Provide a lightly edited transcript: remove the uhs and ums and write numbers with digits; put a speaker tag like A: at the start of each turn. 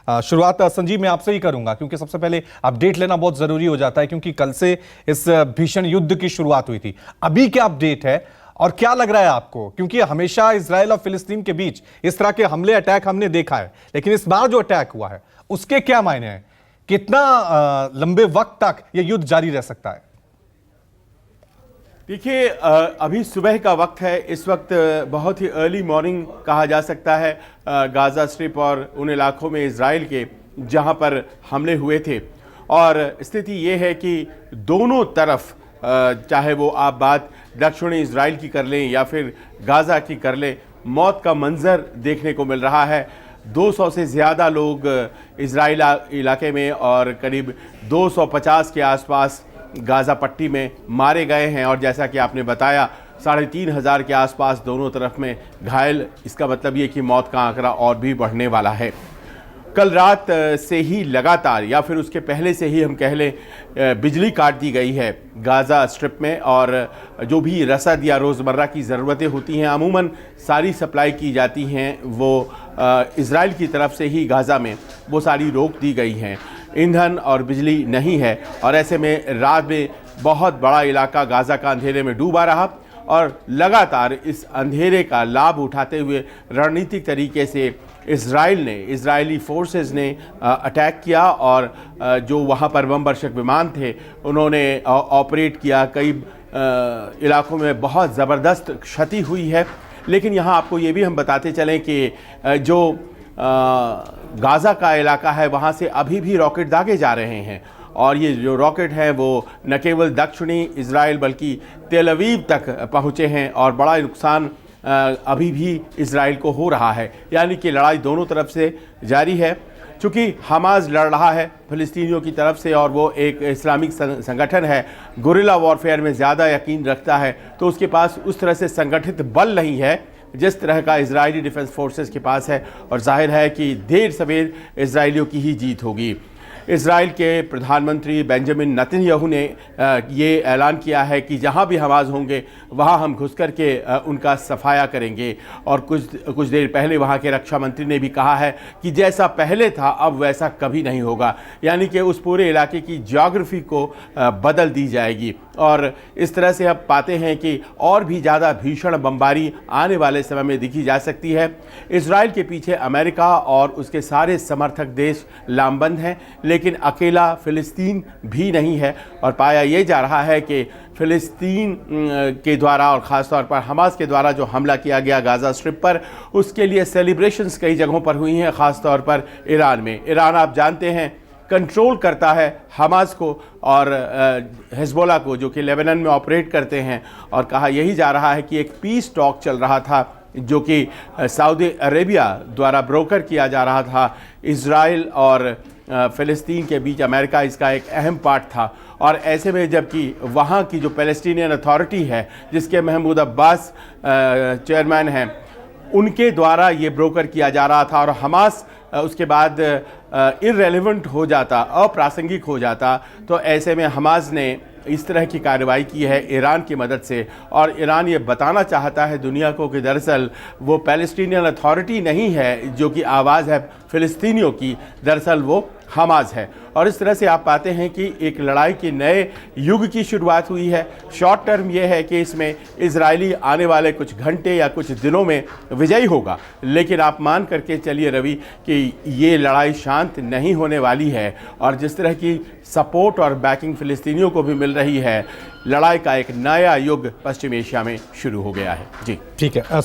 A: शुरुआत संजीव मैं आपसे ही करूंगा, क्योंकि सबसे पहले अपडेट लेना बहुत जरूरी हो जाता है, क्योंकि कल से इस भीषण युद्ध की शुरुआत हुई थी। अभी क्या अपडेट है और क्या लग रहा है आपको? क्योंकि हमेशा इजराइल और फिलिस्तीन के बीच इस तरह के हमले अटैक हमने देखा है, लेकिन इस बार जो अटैक हुआ है उसके क्या मायने हैं? कितना लंबे वक्त तक यह युद्ध जारी रह सकता है?
B: देखिए, अभी सुबह का वक्त है। इस वक्त बहुत ही अर्ली मॉर्निंग कहा जा सकता है गाजा स्ट्रिप और उन इलाकों में इजराइल के जहां पर हमले हुए थे। और स्थिति ये है कि दोनों तरफ, चाहे वो आप बात दक्षिणी इजराइल की कर लें या फिर गाजा की कर लें, मौत का मंजर देखने को मिल रहा है। 200 से ज़्यादा लोग इजराइल इलाके में और करीब 250 के आसपास गाज़ा पट्टी में मारे गए हैं। और जैसा कि आपने बताया 3,500 के आसपास दोनों तरफ में घायल। इसका मतलब ये कि मौत का आंकड़ा और भी बढ़ने वाला है। कल रात से ही लगातार, या फिर उसके पहले से ही हम कह लें, बिजली काट दी गई है गाज़ा स्ट्रिप में। और जो भी रसद या रोज़मर्रा की ज़रूरतें होती हैं, अमूमन सारी सप्लाई की जाती हैं, वो इजराइल की तरफ से ही गाज़ा में वो सारी रोक दी गई हैं। ईंधन और बिजली नहीं है, और ऐसे में रात में बहुत बड़ा इलाका गाज़ा का अंधेरे में डूबा रहा। और लगातार इस अंधेरे का लाभ उठाते हुए रणनीतिक तरीके से इजरायली फोर्सेस ने अटैक किया, और जो वहाँ पर बम वर्षक विमान थे उन्होंने ऑपरेट किया। कई इलाकों में बहुत ज़बरदस्त क्षति हुई है। लेकिन यहाँ आपको ये भी हम बताते चलें कि जो गाज़ा का इलाका है वहाँ से अभी भी रॉकेट दागे जा रहे हैं। और ये जो रॉकेट हैं वो न केवल दक्षिणी इजराइल बल्कि तेल अवीव तक पहुँचे हैं, और बड़ा नुकसान अभी भी इजराइल को हो रहा है। यानी कि लड़ाई दोनों तरफ से जारी है। चूँकि हमास लड़ रहा है फ़िलिस्तीनियों की तरफ से, और वो एक इस्लामिक संगठन है, गुरिल्ला वॉरफेयर में ज़्यादा यकीन रखता है, तो उसके पास उस तरह से संगठित बल नहीं है जिस तरह का इजरायली डिफेंस फोर्सेस के पास है। और जाहिर है कि देर सवेर इजरायलियों की ही जीत होगी। इजराइल के प्रधानमंत्री बेंजामिन नेतन्याहू ने ये ऐलान किया है कि जहां भी हमास होंगे वहां हम घुस कर के उनका सफाया करेंगे। और कुछ देर पहले वहां के रक्षा मंत्री ने भी कहा है कि जैसा पहले था अब वैसा कभी नहीं होगा। यानी कि उस पूरे इलाके की ज्योग्राफी को बदल दी जाएगी। और इस तरह से अब पाते हैं कि और भी ज़्यादा भीषण बमबारी आने वाले समय में दिखी जा सकती है। इजराइल के पीछे अमेरिका और उसके सारे समर्थक देश लामबंद हैं, लेकिन अकेला फ़िलिस्तीन भी नहीं है। और पाया ये जा रहा है कि फ़िलिस्तीन के द्वारा और ख़ास तौर पर हमास के द्वारा जो हमला किया गया गाज़ा स्ट्रिप पर, उसके लिए सेलिब्रेशंस कई जगहों पर हुई हैं, ख़ास तौर पर ईरान में। ईरान आप जानते हैं कंट्रोल करता है हमास को और हिजबुल्लाह को, जो कि लेबनान में ऑपरेट करते हैं। और कहा यही जा रहा है कि एक पीस टॉक चल रहा था जो कि सऊदी अरेबिया द्वारा ब्रोकर किया जा रहा था। इजराइल और फ़िलिस्तीन के बीच अमेरिका इसका एक अहम पार्ट था। और ऐसे में जबकि वहाँ की जो पैलेस्टीनियन अथॉरिटी है, जिसके महमूद अब्बास चेयरमैन हैं, उनके द्वारा ये ब्रोकर किया जा रहा था। और हमास उसके बाद इररेलेवेंट हो जाता, अप्रासंगिक हो जाता। तो ऐसे में हमास ने इस तरह की कार्रवाई की है ईरान की मदद से। और ईरान ये बताना चाहता है दुनिया को कि दरअसल वो पैलेस्टीनियन अथॉरिटी नहीं है जो कि आवाज़ है फ़िलिस्तीनियों की, दरअसल वो हमास है। और इस तरह से आप पाते हैं कि एक लड़ाई के नए युग की शुरुआत हुई है। शॉर्ट टर्म ये है कि इसमें इजरायली आने वाले कुछ घंटे या कुछ दिनों में विजयी होगा, लेकिन आप मान करके चलिए रवि कि ये लड़ाई शांत नहीं होने वाली है। और जिस तरह की सपोर्ट और बैकिंग फ़िलिस्तीनियों को भी मिल रही है, लड़ाई का एक नया युग पश्चिम एशिया में शुरू हो गया है। जी
A: ठीक है।